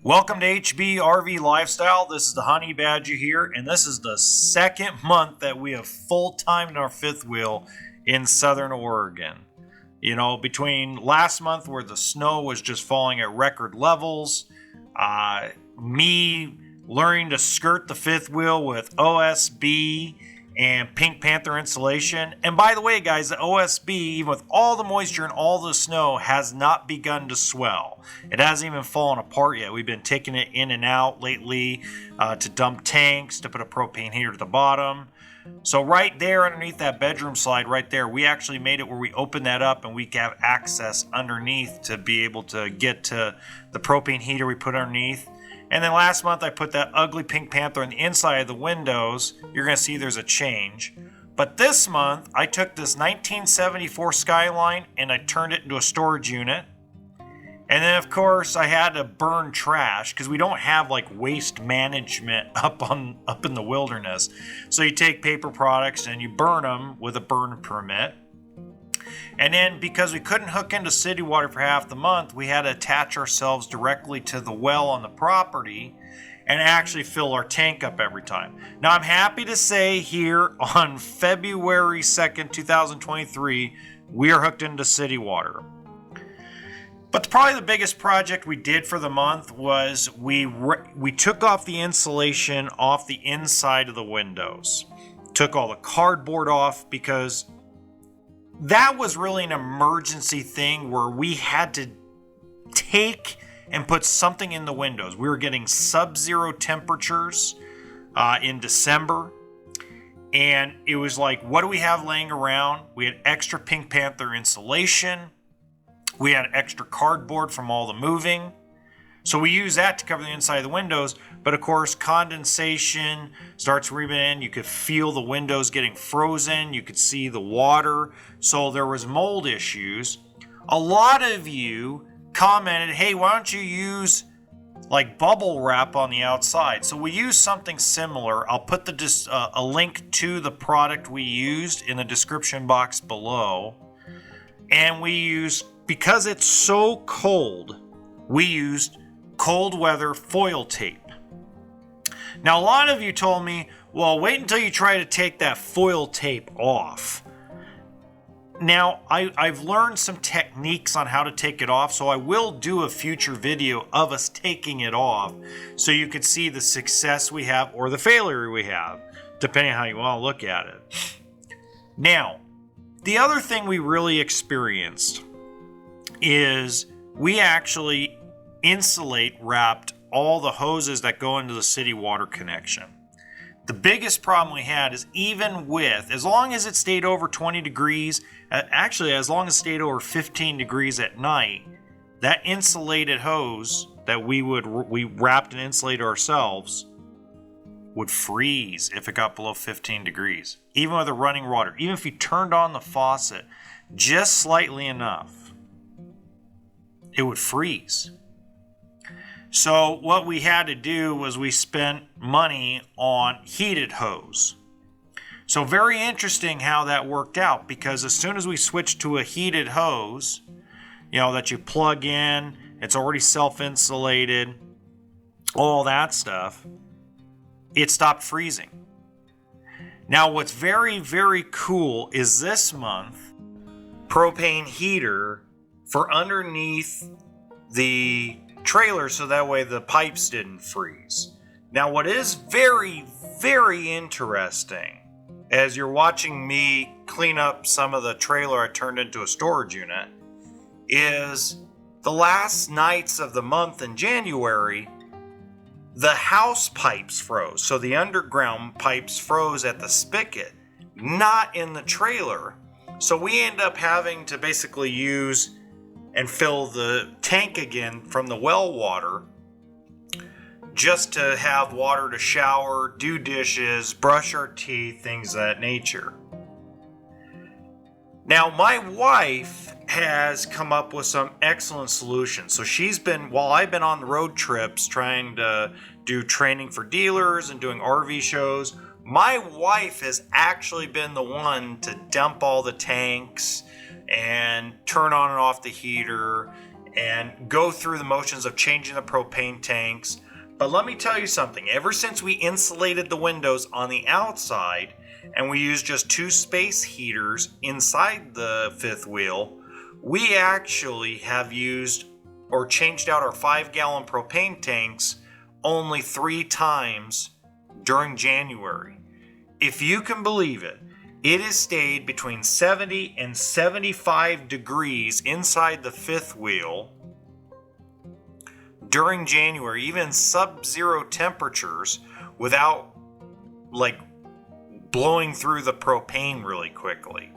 Welcome to HBRV Lifestyle. This is the Honey Badger here, and this is the second month that we have full-timed our fifth wheel in Southern Oregon. You know, between last month where the snow was just falling at record levels, me learning to skirt the fifth wheel with OSB and Pink Panther insulation. And by the way, guys, the OSB, even with all the moisture and all the snow, has not begun to swell. It hasn't even fallen apart yet. We've been taking it in and out lately to dump tanks, to put a propane heater at the bottom. So right there underneath that bedroom slide right there, we actually made it where we open that up and we have access underneath to be able to get to the propane heater we put underneath. And then last month I put that ugly Pink Panther on the inside of the windows. You're going to see there's a change. But this month I took this 1974 Skyline and I turned it into a storage unit. And then of course I had to burn trash because we don't have like waste management up in the wilderness. So you take paper products and you burn them with a burn permit. And then because we couldn't hook into city water for half the month, we had to attach ourselves directly to the well on the property and actually fill our tank up every time. Now I'm happy to say here on February 2nd, 2023, we are hooked into city water. But probably the biggest project we did for the month was we took off the insulation off the inside of the windows. Took all the cardboard off because that was really an emergency thing where we had to take and put something in the windows. We were getting sub-zero temperatures in December. And it was like, what do we have laying around? We had extra Pink Panther insulation. We had extra cardboard from all the moving. So we use that to cover the inside of the windows. But of course, condensation starts reaming in. You could feel the windows getting frozen. You could see the water. So there was mold issues. A lot of you commented, hey, why don't you use like bubble wrap on the outside? So we use something similar. I'll put a link to the product we used in the description box below. And we use, because it's so cold, we used cold weather foil tape. Now a lot of you told me, well, wait until you try to take that foil tape off. Now I've learned some techniques on how to take it off, so I will do a future video of us taking it off so you can see the success we have or the failure we have, depending on how you want to look at it. Now, the other thing we really experienced is we actually insulate wrapped all the hoses that go into the city water connection. The biggest problem we had is even with, as long as it stayed over 20 degrees, actually as long as it stayed over 15 degrees at night, that insulated hose that we wrapped and insulated ourselves would freeze if it got below 15 degrees. Even with the running water, even if you turned on the faucet just slightly enough, it would freeze. So what we had to do was we spent money on heated hose. So very interesting how that worked out, because as soon as we switched to a heated hose, you know, that you plug in, it's already self-insulated, all that stuff, it stopped freezing. Now what's very, very cool is this month, propane heater for underneath the trailer so that way the pipes didn't freeze. Now what is very, very interesting, as you're watching me clean up some of the trailer I turned into a storage unit, is the last nights of the month in January, the house pipes froze. So the underground pipes froze at the spigot, not in the trailer. So we end up having to basically use and fill the tank again from the well water just to have water to shower, do dishes, brush our teeth, things of that nature. Now, my wife has come up with some excellent solutions. So while I've been on the road trips trying to do training for dealers and doing RV shows, my wife has actually been the one to dump all the tanks and turn on and off the heater and go through the motions of changing the propane tanks. But let me tell you something, ever since we insulated the windows on the outside and we used just 2 space heaters inside the fifth wheel, we actually have used or changed out our 5-gallon propane tanks only 3 times during January. If you can believe it, it has stayed between 70 and 75 degrees inside the fifth wheel during January, even sub-zero temperatures, without like blowing through the propane really quickly.